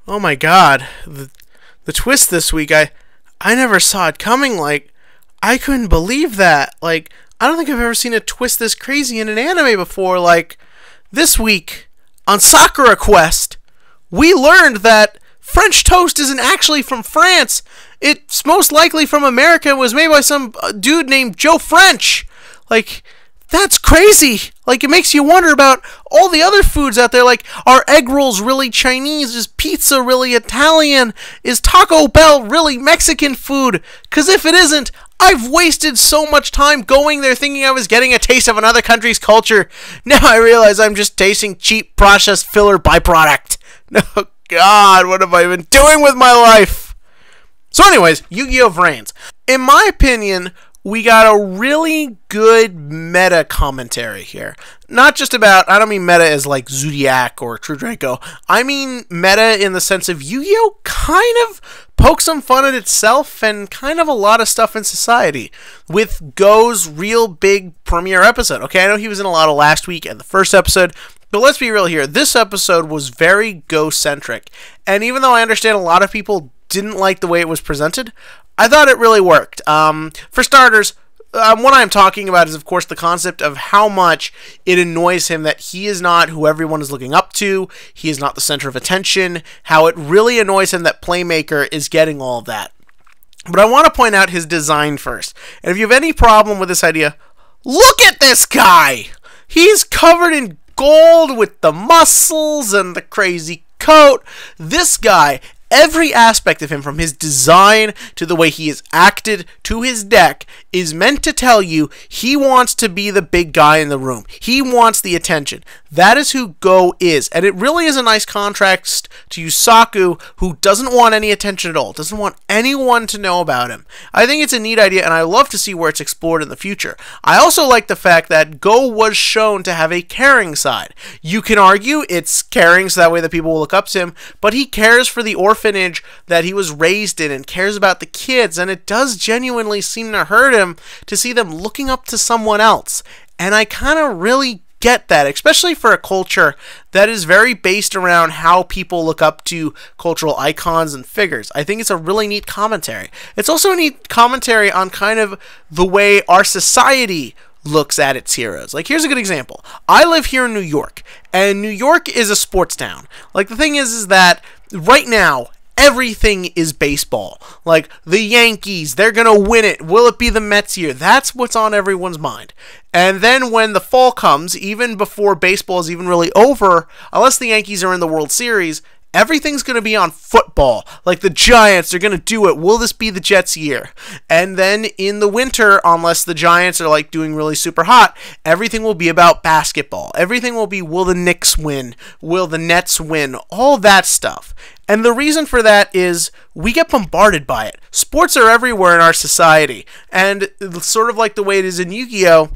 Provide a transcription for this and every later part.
Oh my god, the twist this week, I never saw it coming. Like, I couldn't believe that. Like, I don't think I've ever seen a twist this crazy in an anime before. Like, this week on Sakura Quest, we learned that French toast isn't actually from France. It's most likely from America and was made by some dude named Joe French. Like, that's crazy. Like, it makes you wonder about all the other foods out there. Like, are egg rolls really Chinese? Is pizza really Italian? Is Taco Bell really Mexican food? Because if it isn't, I've wasted so much time going there thinking I was getting a taste of another country's culture. Now I realize I'm just tasting cheap processed filler byproduct. Oh god, what have I been doing with my life? So anyways, Yugioh Vrains. In my opinion, we got a really good meta commentary here. Not just about, I don't mean meta as like Zodiac or True Draco. I mean meta in the sense of Yu-Gi-Oh! Kind of pokes some fun at itself and kind of a lot of stuff in society. With Go's real big premiere episode. Okay, I know he was in a lot of last week and the first episode, but let's be real here. This episode was very Go-centric. And even though I understand a lot of people didn't like the way it was presented, I thought it really worked. For starters, what I'm talking about is, of course, the concept of how much it annoys him that he is not who everyone is looking up to, he is not the center of attention, how it really annoys him that Playmaker is getting all of that. But I want to point out his design first. And if you have any problem with this idea, look at this guy! He's covered in gold with the muscles and the crazy coat. This guy, every aspect of him, from his design to the way he is acted to his deck, is meant to tell you he wants to be the big guy in the room. He wants the attention. That is who Go is. And it really is a nice contrast to Yusaku, who doesn't want any attention at all, doesn't want anyone to know about him. I think it's a neat idea, and I love to see where it's explored in the future. I also like the fact that Go was shown to have a caring side. You can argue it's caring so that way that people will look up to him, but he cares for the orphanage that he was raised in and cares about the kids, and it does genuinely seem to hurt him to see them looking up to someone else. And I kind of really get that, especially for a culture that is very based around how people look up to cultural icons and figures. I think it's a really neat commentary. It's also a neat commentary on kind of the way our society looks at its heroes. Like, here's a good example. I live here in New York, and New York is a sports town. Like, the thing is that right now, everything is baseball. Like, the Yankees, they're gonna win it. Will it be the Mets year? That's what's on everyone's mind. And then when the fall comes, even before baseball is even really over, unless the Yankees are in the World Series, everything's going to be on football. Like, the Giants are going to do it. Will this be the Jets' year? And then in the winter, unless the Giants are like doing really super hot, everything will be about basketball. Everything will be, will the Knicks win? Will the Nets win? All that stuff. And the reason for that is we get bombarded by it. Sports are everywhere in our society. And sort of like the way it is in Yu-Gi-Oh!,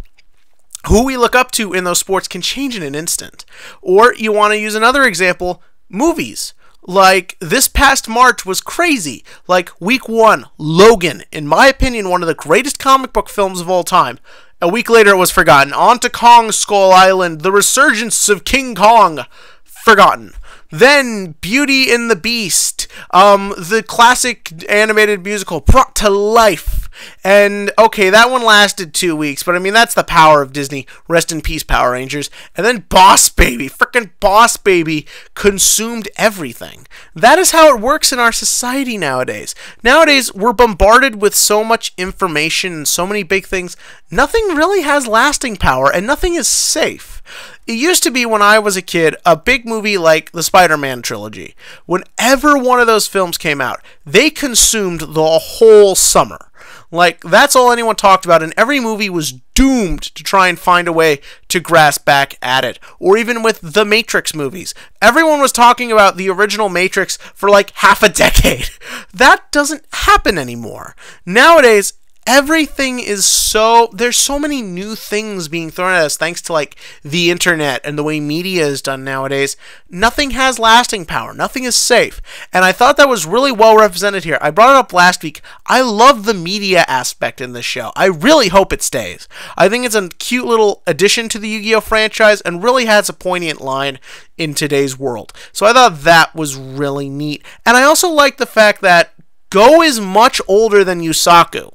who we look up to in those sports can change in an instant. Or you want to use another example, movies. Like, this past March was crazy. Like, week 1, Logan, in my opinion, one of the greatest comic book films of all time. A week later, it was forgotten. On to Kong Skull Island, The Resurgence of King Kong, forgotten. Then, Beauty and the Beast, the classic animated musical, brought to life. And, okay, that one lasted 2 weeks, but I mean, that's the power of Disney. Rest in peace, Power Rangers. And then Boss Baby, frickin' Boss Baby, consumed everything. That is how it works in our society nowadays. Nowadays, we're bombarded with so much information and so many big things. Nothing really has lasting power, and nothing is safe. It used to be, when I was a kid, a big movie like the Spider-Man trilogy. Whenever one of those films came out, they consumed the whole summer. Like, that's all anyone talked about, and every movie was doomed to try and find a way to grasp back at it. Or even with the Matrix movies. Everyone was talking about the original Matrix for like half a decade. That doesn't happen anymore. Nowadays, everything is so, there's so many new things being thrown at us thanks to like the internet and the way media is done nowadays. Nothing has lasting power. Nothing is safe. And I thought that was really well represented here. I brought it up last week. I love the media aspect in this show. I really hope it stays. I think it's a cute little addition to the Yu-Gi-Oh franchise and really has a poignant line in today's world. So I thought that was really neat. And I also like the fact that Go is much older than Yusaku.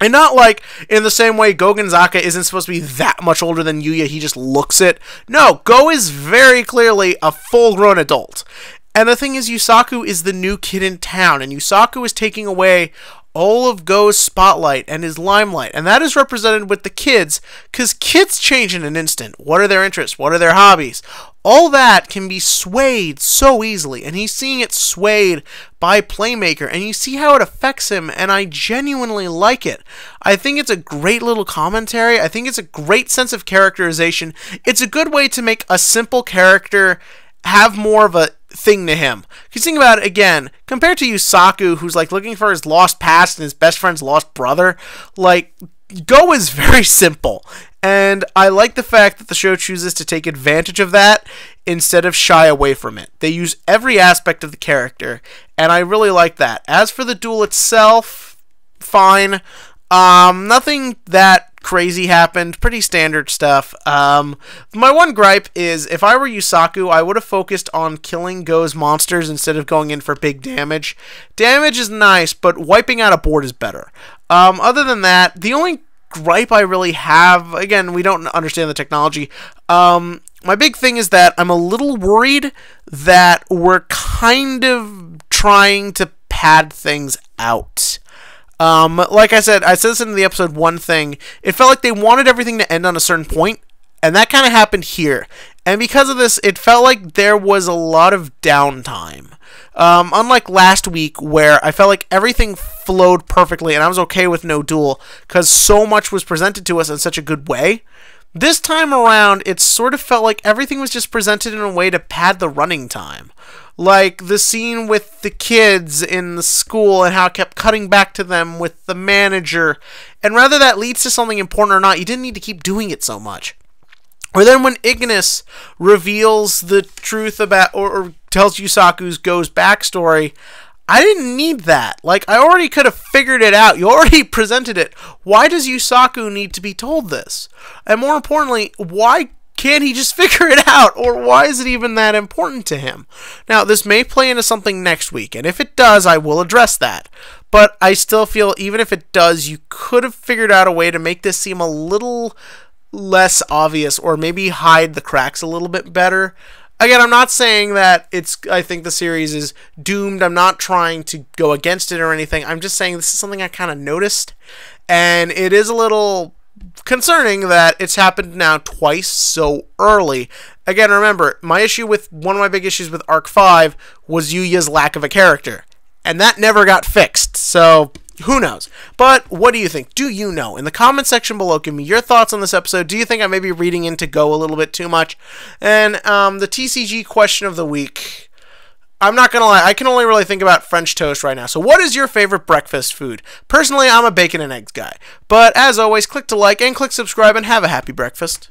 And not like in the same way Go Gonzaka isn't supposed to be that much older than Yuya, he just looks it. No, Go is very clearly a full-grown adult. And the thing is, Yusaku is the new kid in town, and Yusaku is taking away all of Go's spotlight and his limelight. And that is represented with the kids, because kids change in an instant. What are their interests? What are their hobbies? All that can be swayed so easily, and he's seeing it swayed by Playmaker, and you see how it affects him, and I genuinely like it. I think it's a great little commentary. I think it's a great sense of characterization. It's a good way to make a simple character have more of a thing to him. Because think about it again, compared to Yusaku, who's like looking for his lost past and his best friend's lost brother, like, Go is very simple. And I like the fact that the show chooses to take advantage of that instead of shy away from it. They use every aspect of the character, and I really like that. As for the duel itself, fine. Nothing that crazy happened. Pretty standard stuff. My one gripe is, if I were Yusaku, I would have focused on killing Go's monsters instead of going in for big damage. Damage is nice, but wiping out a board is better. Other than that, the only gripe I really have, again, we don't understand the technology. My big thing is that I'm a little worried that we're kind of trying to pad things out. Like I said this in the episode 1 thing, it felt like they wanted everything to end on a certain point, and that kind of happened here. And because of this, it felt like there was a lot of downtime. Unlike last week, where I felt like everything flowed perfectly, and I was okay with no duel, because so much was presented to us in such a good way. This time around, it sort of felt like everything was just presented in a way to pad the running time. Like the scene with the kids in the school and how it kept cutting back to them with the manager. And whether that leads to something important or not, you didn't need to keep doing it so much. Or then when Ignis reveals the truth about, or tells Yusaku's Go's backstory, I didn't need that. Like, I already could have figured it out. You already presented it. Why does Yusaku need to be told this? And more importantly, why can't he just figure it out? Or why is it even that important to him? Now, this may play into something next week, and if it does, I will address that. But I still feel, even if it does, you could have figured out a way to make this seem a little less obvious, or maybe hide the cracks a little bit better. Again, I'm not saying that I think the series is doomed. I'm not trying to go against it or anything. I'm just saying this is something I kind of noticed, and it is a little concerning that it's happened now twice so early. Again, remember, one of my big issues with Arc 5 was Yuya's lack of a character, and that never got fixed, so who knows? But what do you think? Do you know? In the comment section below, give me your thoughts on this episode. Do you think I may be reading into Go a little bit too much? And the TCG question of the week, I'm not going to lie, I can only really think about French toast right now. So what is your favorite breakfast food? Personally, I'm a bacon and eggs guy. But as always, click to like and click subscribe and have a happy breakfast.